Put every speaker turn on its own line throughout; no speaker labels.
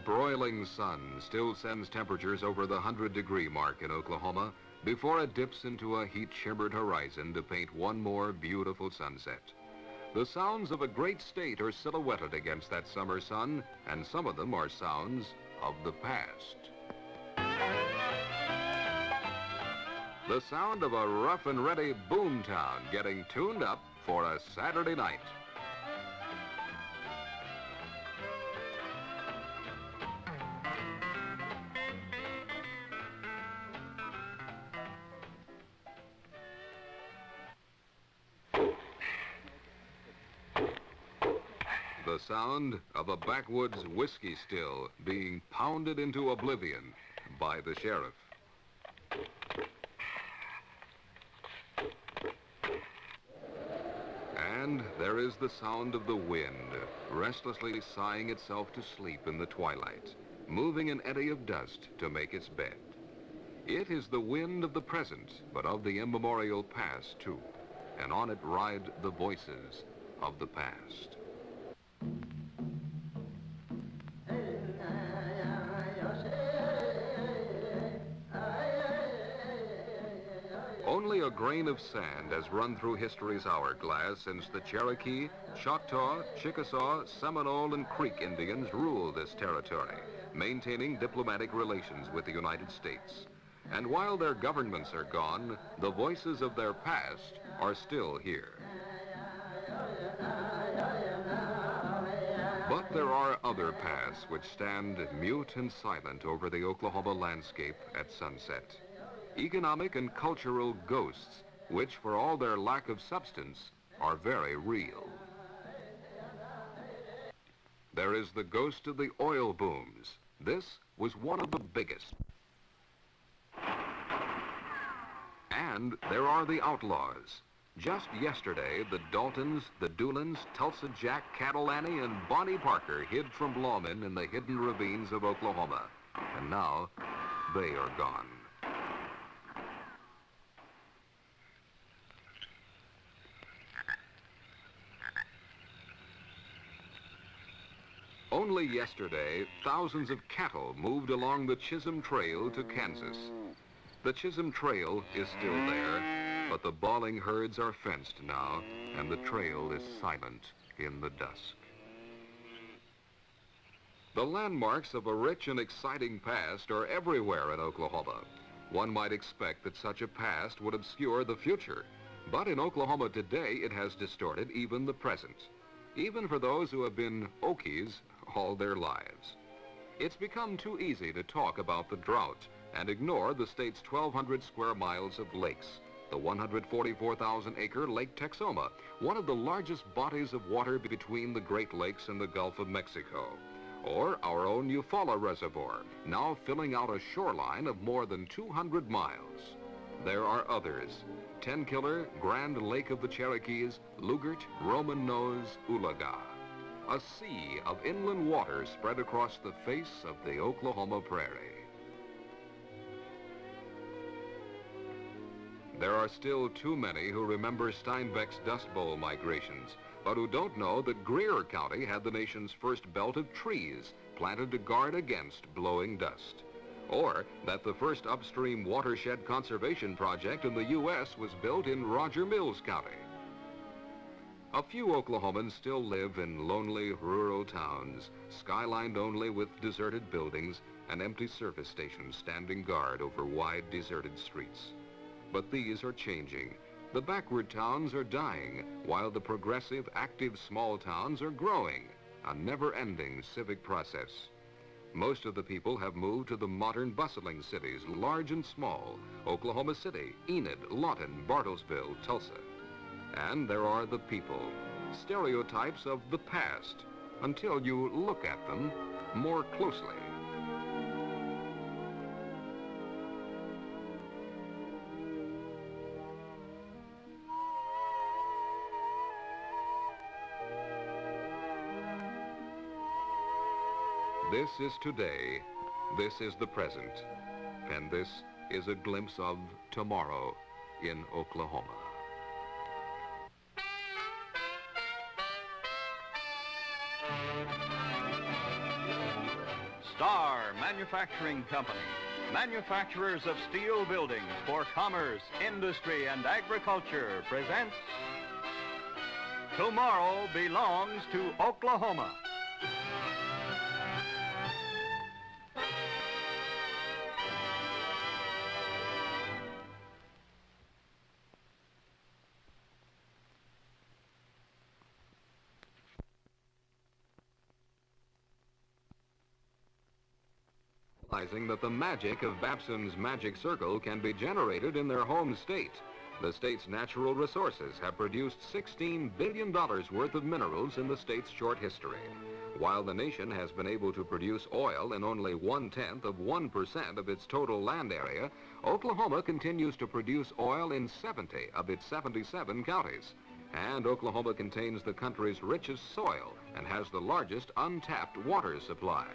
broiling sun still sends temperatures over the 100-degree mark in Oklahoma before it dips into a heat-shimmered horizon to paint one more beautiful sunset. The sounds of a great state are silhouetted against that summer sun, and some of them are sounds of the past. The sound of a rough and ready boomtown getting tuned up for a Saturday night. The sound of a backwoods whiskey still being pounded into oblivion by the sheriff. And there is the sound of the wind, restlessly sighing itself to sleep in the twilight, moving an eddy of dust to make its bed. It is the wind of the present, but of the immemorial past, too. And on it ride the voices of the past. Only a grain of sand has run through history's hourglass since the Cherokee, Choctaw, Chickasaw, Seminole, and Creek Indians ruled this territory, maintaining diplomatic relations with the United States. And while their governments are gone, the voices of their past are still here. But there are other pasts which stand mute and silent over the Oklahoma landscape at sunset. Economic and cultural ghosts, which for all their lack of substance, are very real. There is the ghost of the oil booms. This was one of the biggest. And there are the outlaws. Just yesterday, the Daltons, the Doolins, Tulsa Jack, Cattle Annie, and Bonnie Parker hid from lawmen in the hidden ravines of Oklahoma. And now, they are gone. Only yesterday, thousands of cattle moved along the Chisholm Trail to Kansas. The Chisholm Trail is still there, but the bawling herds are fenced now, and the trail is silent in the dusk. The landmarks of a rich and exciting past are everywhere in Oklahoma. One might expect that such a past would obscure the future, but in Oklahoma today it has distorted even the present, even for those who have been Okies all their lives. It's become too easy to talk about the drought and ignore the state's 1,200 square miles of lakes, the 144,000-acre Lake Texoma, one of the largest bodies of water between the Great Lakes and the Gulf of Mexico, or our own Eufaula Reservoir, now filling out a shoreline of more than 200 miles. There are others: Tenkiller, Grand Lake of the Cherokees, Lugert, Roman Nose, Ulaga. A sea of inland water spread across the face of the Oklahoma prairie. There are still too many who remember Steinbeck's Dust Bowl migrations, but who don't know that Greer County had the nation's first belt of trees planted to guard against blowing dust, or that the first upstream watershed conservation project in the U.S. was built in Roger Mills County. A few Oklahomans still live in lonely rural towns, skylined only with deserted buildings and empty service stations standing guard over wide deserted streets. But these are changing. The backward towns are dying, while the progressive, active small towns are growing, a never-ending civic process. Most of the people have moved to the modern bustling cities, large and small: Oklahoma City, Enid, Lawton, Bartlesville, Tulsa. And there are the people, stereotypes of the past, until you look at them more closely. This is today, this is the present, and this is a glimpse of tomorrow in Oklahoma.
Star Manufacturing Company, manufacturers of steel buildings for commerce, industry, and agriculture, presents Tomorrow Belongs to Oklahoma.
Realizing that the magic of Babson's Magic Circle can be generated in their home state. The state's natural resources have produced $16 billion worth of minerals in the state's short history. While the nation has been able to produce oil in only 1/10 of 1% of its total land area, Oklahoma continues to produce oil in 70 of its 77 counties. And Oklahoma contains the country's richest soil and has the largest untapped water supply.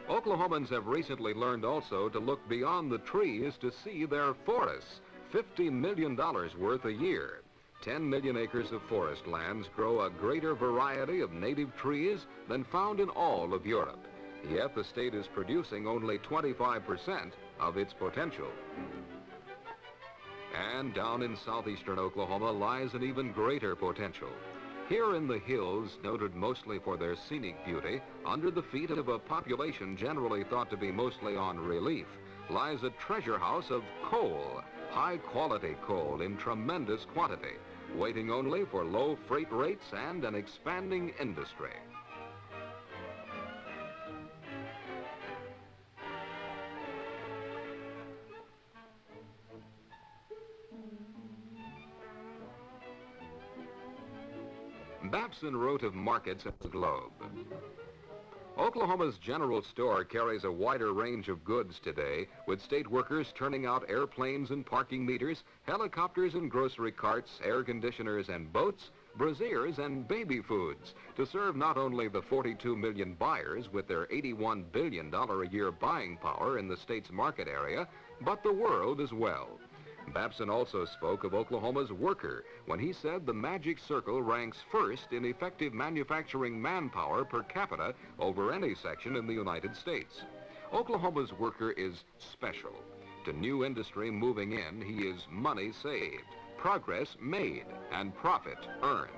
Oklahomans have recently learned also to look beyond the trees to see their forests, $50 million worth a year. 10 million acres of forest lands grow a greater variety of native trees than found in all of Europe. Yet the state is producing only 25% of its potential. And down in southeastern Oklahoma lies an even greater potential. Here in the hills, noted mostly for their scenic beauty, under the feet of a population generally thought to be mostly on relief, lies a treasure house of coal, high-quality coal in tremendous quantity, waiting only for low freight rates and an expanding industry. Babson wrote of markets at the globe. Oklahoma's general store carries a wider range of goods today, with state workers turning out airplanes and parking meters, helicopters and grocery carts, air conditioners and boats, braziers and baby foods, to serve not only the 42 million buyers with their $81 billion a year buying power in the state's market area, but the world as well. Babson also spoke of Oklahoma's worker when he said the Magic Circle ranks first in effective manufacturing manpower per capita over any section in the United States. Oklahoma's worker is special. To new industry moving in, he is money saved, progress made, and profit earned.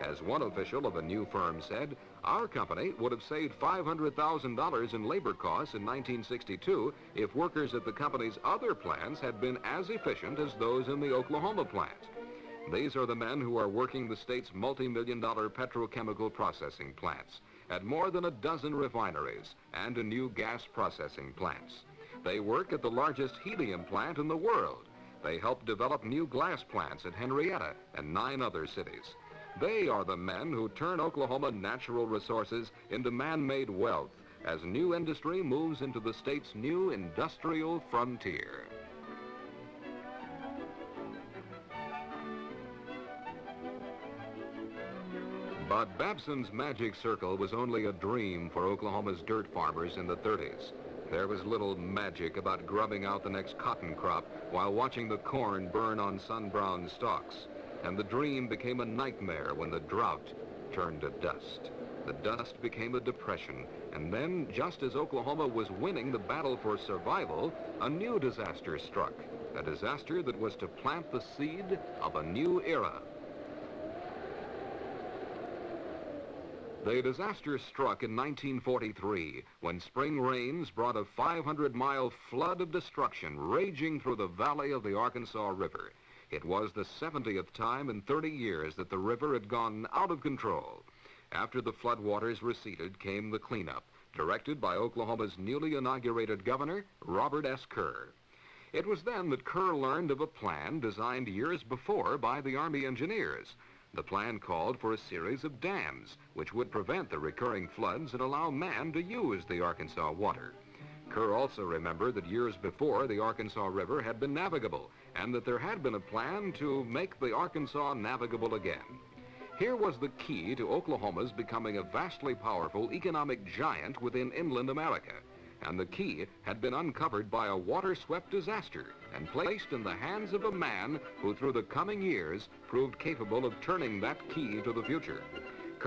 As one official of a new firm said, our company would have saved $500,000 in labor costs in 1962 if workers at the company's other plants had been as efficient as those in the Oklahoma plant. These are the men who are working the state's multi-million-dollar petrochemical processing plants, at more than a dozen refineries, and in new gas processing plants. They work at the largest helium plant in the world. They help develop new glass plants at Henrietta and 9 other cities. They are the men who turn Oklahoma natural resources into man-made wealth as new industry moves into the state's new industrial frontier. But Babson's Magic Circle was only a dream for Oklahoma's dirt farmers in the 30s. There was little magic about grubbing out the next cotton crop while watching the corn burn on sun-browned stalks. And the dream became a nightmare when the drought turned to dust. The dust became a depression, and then, just as Oklahoma was winning the battle for survival, a new disaster struck, a disaster that was to plant the seed of a new era. The disaster struck in 1943, when spring rains brought a 500-mile flood of destruction raging through the valley of the Arkansas River. It was the 70th time in 30 years that the river had gone out of control. After the floodwaters receded came the cleanup, directed by Oklahoma's newly inaugurated governor, Robert S. Kerr. It was then that Kerr learned of a plan designed years before by the Army engineers. The plan called for a series of dams, which would prevent the recurring floods and allow man to use the Arkansas water. Kerr also remembered that years before the Arkansas River had been navigable, and that there had been a plan to make the Arkansas navigable again. Here was the key to Oklahoma's becoming a vastly powerful economic giant within inland America. And the key had been uncovered by a water-swept disaster and placed in the hands of a man who through the coming years proved capable of turning that key to the future.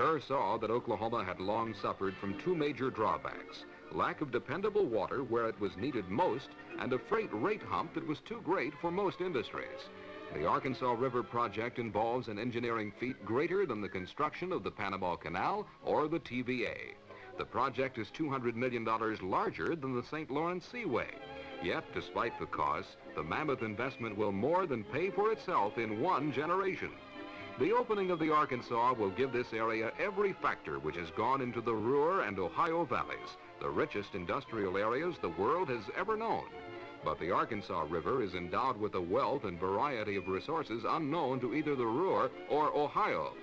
Kerr saw that Oklahoma had long suffered from two major drawbacks: lack of dependable water where it was needed most, and a freight rate hump that was too great for most industries. The Arkansas River project involves an engineering feat greater than the construction of the Panama Canal or the TVA. The project is $200 million larger than the St. Lawrence Seaway. Yet, despite the cost, the mammoth investment will more than pay for itself in one generation. The opening of the Arkansas will give this area every factor which has gone into the Ruhr and Ohio valleys, the richest industrial areas the world has ever known. But the Arkansas River is endowed with a wealth and variety of resources unknown to either the Ruhr or Ohio.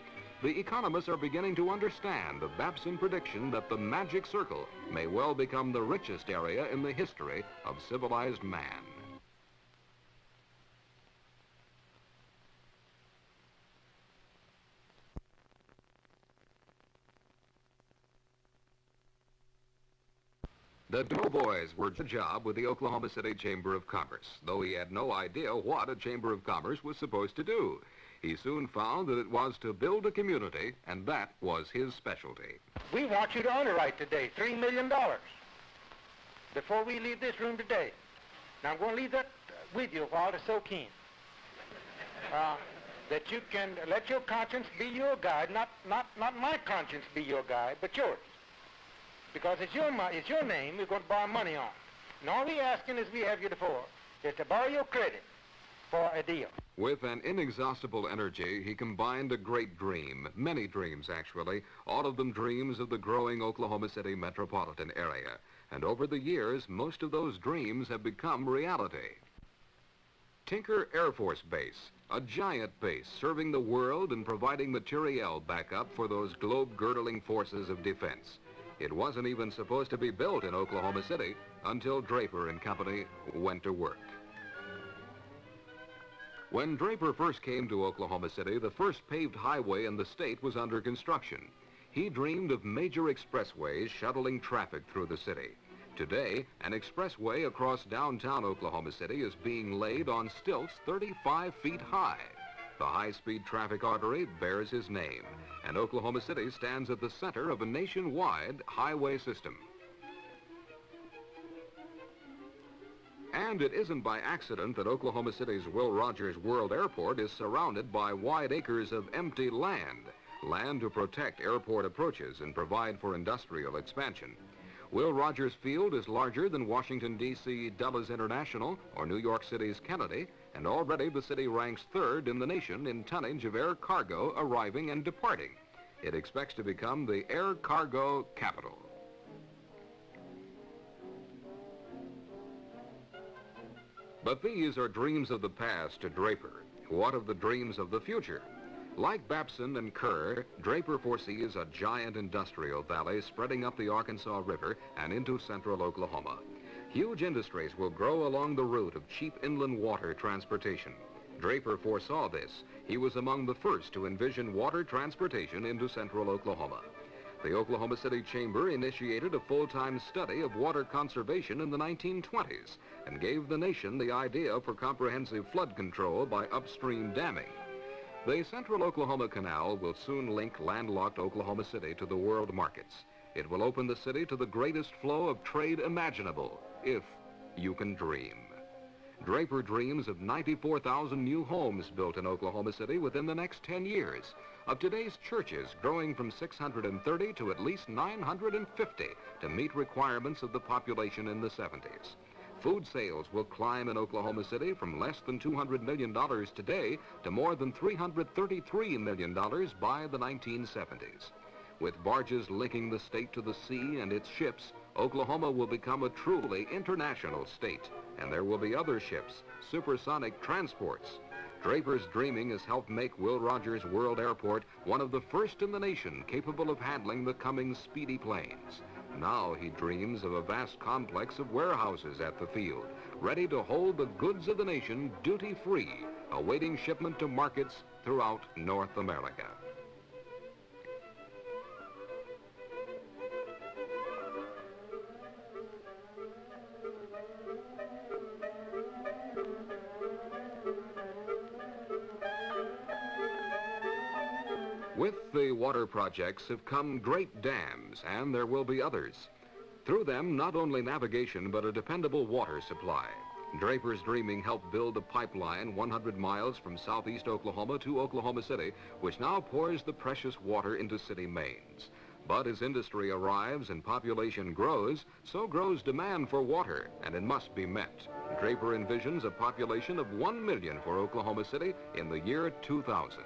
The economists are beginning to understand the Babson prediction that the magic circle may well become the richest area in the history of civilized man. The doughboys were the job with the Oklahoma City Chamber of Commerce, though he had no idea what a Chamber of Commerce was supposed to do. He soon found that it was to build a community, and that was his specialty.
We want you to underwrite today $3 million before we leave this room today. Now, I'm going to leave that with you while to soak in. That you can let your conscience be your guide, not my conscience be your guide, but yours. Because it's your name we're going to borrow money on. And all we're asking, as we have you before, is to borrow your credit for a deal.
With an inexhaustible energy, he combined a great dream, many dreams actually, all of them dreams of the growing Oklahoma City metropolitan area. And over the years, most of those dreams have become reality. Tinker Air Force Base, a giant base serving the world and providing materiel backup for those globe-girdling forces of defense. It wasn't even supposed to be built in Oklahoma City until Draper and Company went to work. When Draper first came to Oklahoma City, the first paved highway in the state was under construction. He dreamed of major expressways shuttling traffic through the city. Today, an expressway across downtown Oklahoma City is being laid on stilts 35 feet high. The high-speed traffic artery bears his name, and Oklahoma City stands at the center of a nationwide highway system. And it isn't by accident that Oklahoma City's Will Rogers World Airport is surrounded by wide acres of empty land to protect airport approaches and provide for industrial expansion. Will Rogers Field is larger than Washington, D.C. Dulles International or New York City's Kennedy, and already the city ranks third in the nation in tonnage of air cargo arriving and departing. It expects to become the air cargo capital. But these are dreams of the past to Draper. What of the dreams of the future? Like Babson and Kerr, Draper foresees a giant industrial valley spreading up the Arkansas River and into central Oklahoma. Huge industries will grow along the route of cheap inland water transportation. Draper foresaw this. He was among the first to envision water transportation into central Oklahoma. The Oklahoma City Chamber initiated a full-time study of water conservation in the 1920s and gave the nation the idea for comprehensive flood control by upstream damming. The Central Oklahoma Canal will soon link landlocked Oklahoma City to the world markets. It will open the city to the greatest flow of trade imaginable, if you can dream. Draper dreams of 94,000 new homes built in Oklahoma City within the next 10 years, of today's churches growing from 630 to at least 950 to meet requirements of the population in the 70s. Food sales will climb in Oklahoma City from less than $200 million today to more than $333 million by the 1970s. With barges linking the state to the sea and its ships, Oklahoma will become a truly international state, and there will be other ships, supersonic transports. Draper's dreaming has helped make Will Rogers World Airport one of the first in the nation capable of handling the coming speedy planes. Now he dreams of a vast complex of warehouses at the field, ready to hold the goods of the nation duty-free, awaiting shipment to markets throughout North America. With the water projects have come great dams, and there will be others. Through them, not only navigation, but a dependable water supply. Draper's Dreaming helped build a pipeline 100 miles from southeast Oklahoma to Oklahoma City, which now pours the precious water into city mains. But as industry arrives and population grows, so grows demand for water, and it must be met. Draper envisions a population of 1 million for Oklahoma City in the year 2000.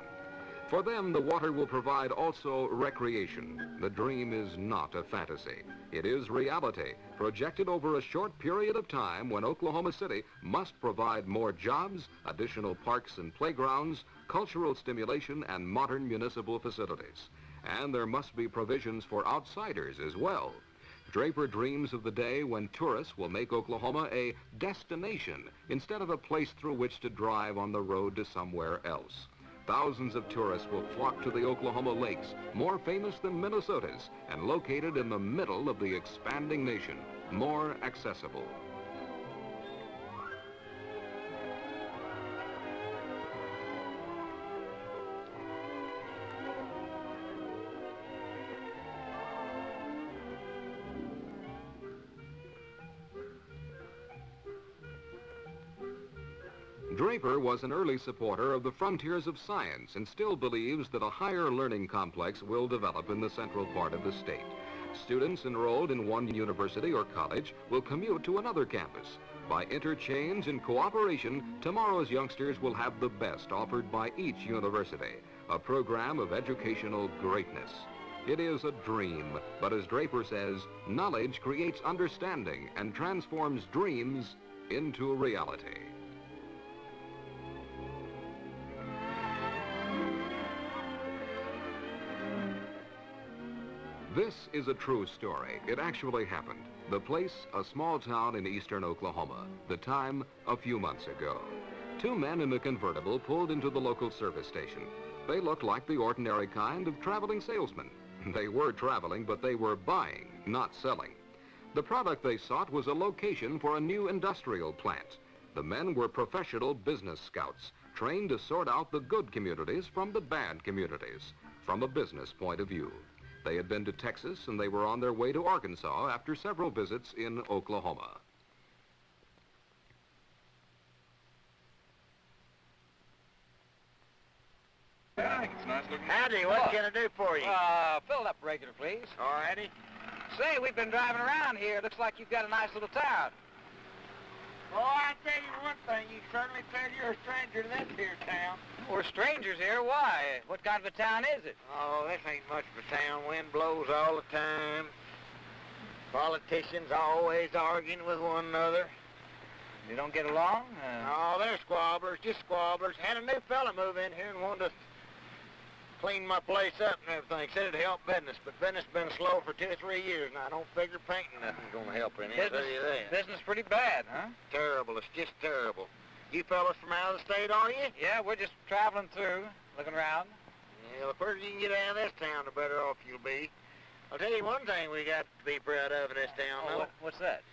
For them, the water will provide also recreation. The dream is not a fantasy. It is reality, projected over a short period of time when Oklahoma City must provide more jobs, additional parks and playgrounds, cultural stimulation, and modern municipal facilities. And there must be provisions for outsiders as well. Draper dreams of the day when tourists will make Oklahoma a destination instead of a place through which to drive on the road to somewhere else. Thousands of tourists will flock to the Oklahoma lakes, more famous than Minnesota's, and located in the middle of the expanding nation, more accessible. Draper was an early supporter of the frontiers of science and still believes that a higher learning complex will develop in the central part of the state. Students enrolled in one university or college will commute to another campus. By interchange and cooperation, tomorrow's youngsters will have the best offered by each university, a program of educational greatness. It is a dream, but as Draper says, knowledge creates understanding and transforms dreams into reality. This is a true story. It actually happened. The place, a small town in eastern Oklahoma. The time, a few months ago. Two men in a convertible pulled into the local service station. They looked like the ordinary kind of traveling salesmen. They were traveling, but they were buying, not selling. The product they sought was a location for a new industrial plant. The men were professional business scouts, trained to sort out the good communities from the bad communities, from a business point of view. They had been to Texas, and they were on their way to Arkansas after several visits in Oklahoma.
Yeah, I think it's nice looking.
Howdy, what can I do for you?
Fill it up regular, please.
All righty.
Say, we've been driving around here. Looks like you've got a nice little town.
Oh, I tell you one thing, you certainly tell you're a stranger to this here town.
We're strangers here. Why? What kind of a town is it?
Oh, this ain't much of a town. Wind blows all the time. Politicians always arguing with one another.
You don't get along?
Oh, they're squabblers, just squabblers. Had a new fella move in here and wanted to clean my place up and everything. Said it'd help business, but business been slow for 2 or 3 years now. I don't figure painting nothing's gonna help any. I'll tell you that.
Business pretty bad, huh?
Terrible. It's just terrible. You fellas from out of the state, are you?
Yeah, we're just traveling through, looking around.
Yeah, the further you can get out of this town, the better off you'll be. I'll tell you one thing we got to be proud of in this town, though.
What's that?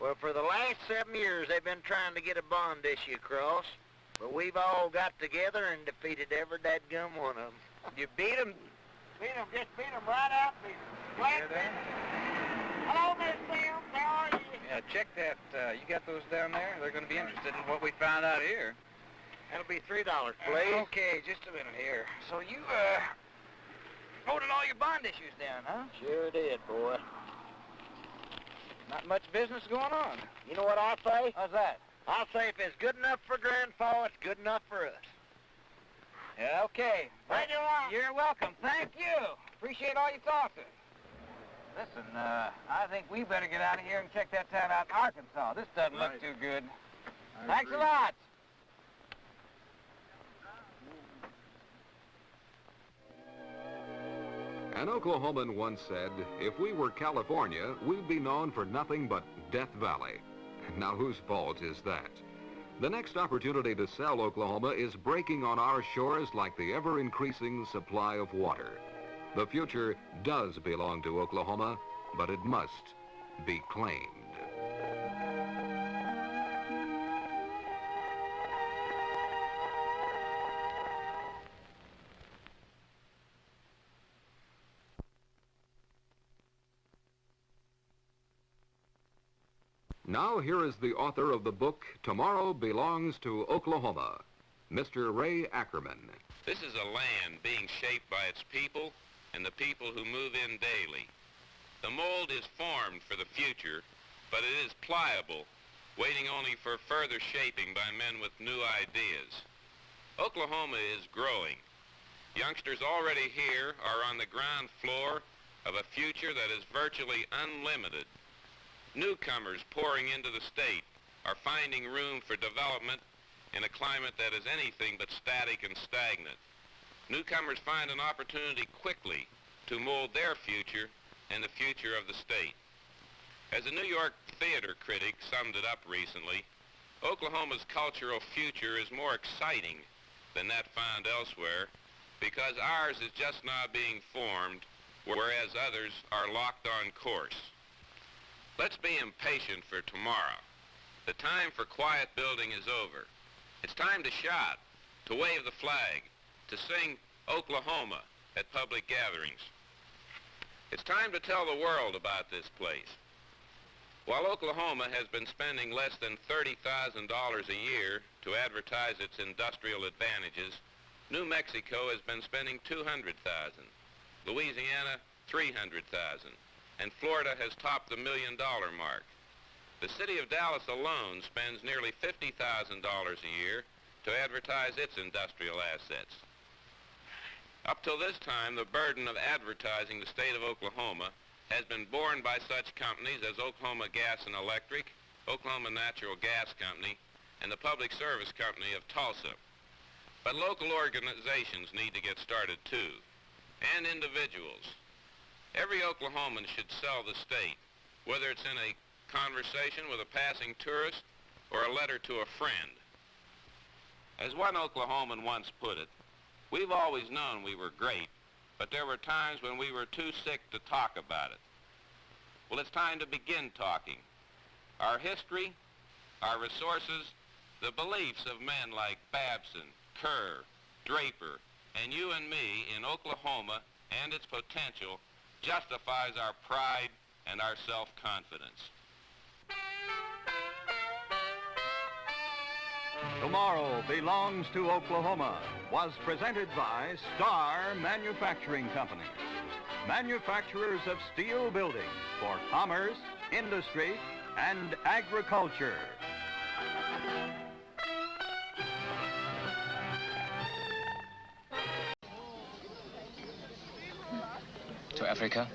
Well, for the last 7 years, they've been trying to get a bond issue across, but we've all got together and defeated every dadgum one of them.
You beat them?
Just beat them right out.
Hear that?
Hello, Miss Sims. How are you?
Yeah, check that. You got those down there? They're going to be interested in what we found out here.
That'll be $3, please.
Okay, just a minute here. So you, voted all your bond issues down, huh?
Sure did, boy.
Not much business going on.
You know what I say?
How's that?
I say if it's good enough for Grandpa, it's good enough for us.
Yeah, okay.
Thank you, Mom.
You're welcome. Thank you. Appreciate all you talked to. Listen, I think we better get out of here and check that town out in Arkansas. This doesn't look too good. Thanks a lot.
An Oklahoman once said, if we were California, we'd be known for nothing but Death Valley. Now, whose fault is that? The next opportunity to sell Oklahoma is breaking on our shores like the ever-increasing supply of water. The future does belong to Oklahoma, but it must be claimed. Now here is the author of the book, Tomorrow Belongs to Oklahoma, Mr. Ray Ackerman.
This is a land being shaped by its people and the people who move in daily. The mold is formed for the future, but it is pliable, waiting only for further shaping by men with new ideas. Oklahoma is growing. Youngsters already here are on the ground floor of a future that is virtually unlimited. Newcomers pouring into the state are finding room for development in a climate that is anything but static and stagnant. Newcomers find an opportunity quickly to mold their future and the future of the state. As a New York theater critic summed it up recently, Oklahoma's cultural future is more exciting than that found elsewhere because ours is just now being formed, whereas others are locked on course. Let's be impatient for tomorrow. The time for quiet building is over. It's time to shout, to wave the flag, to sing Oklahoma at public gatherings. It's time to tell the world about this place. While Oklahoma has been spending less than $30,000 a year to advertise its industrial advantages, New Mexico has been spending $200,000, Louisiana $300,000, and Florida has topped the $1 million mark. The city of Dallas alone spends nearly $50,000 a year to advertise its industrial assets. Up till this time, the burden of advertising the state of Oklahoma has been borne by such companies as Oklahoma Gas and Electric, Oklahoma Natural Gas Company, and the Public Service Company of Tulsa. But local organizations need to get started too, and individuals. Every Oklahoman should sell the state, whether it's in a conversation with a passing tourist or a letter to a friend. As one Oklahoman once put it, we've always known we were great, but there were times when we were too sick to talk about it. Well, it's time to begin talking. Our history, our resources, the beliefs of men like Babson, Kerr, Draper, and you and me in Oklahoma and its potential justifies our pride and our self-confidence.
Tomorrow Belongs to Oklahoma was presented by Star Manufacturing Company, manufacturers of steel buildings for commerce, industry, and agriculture.
To Africa?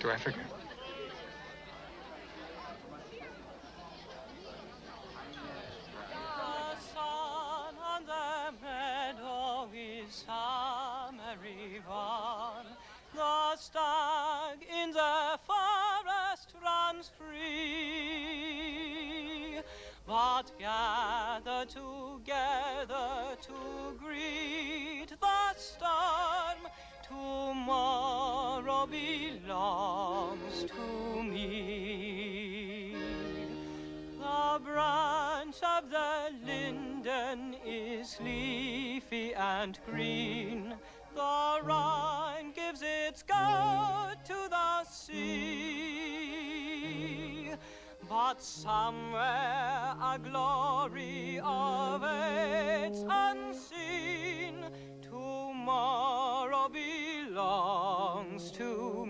To Africa?
The sun on the meadow is summery warm. The stag in the forest runs free. But gather together to greet the storm. Tomorrow belongs to me. The branch of the linden is leafy and green. The Rhine gives its gold to the sea. But somewhere a glory awaits unseen. Tomorrow belongs to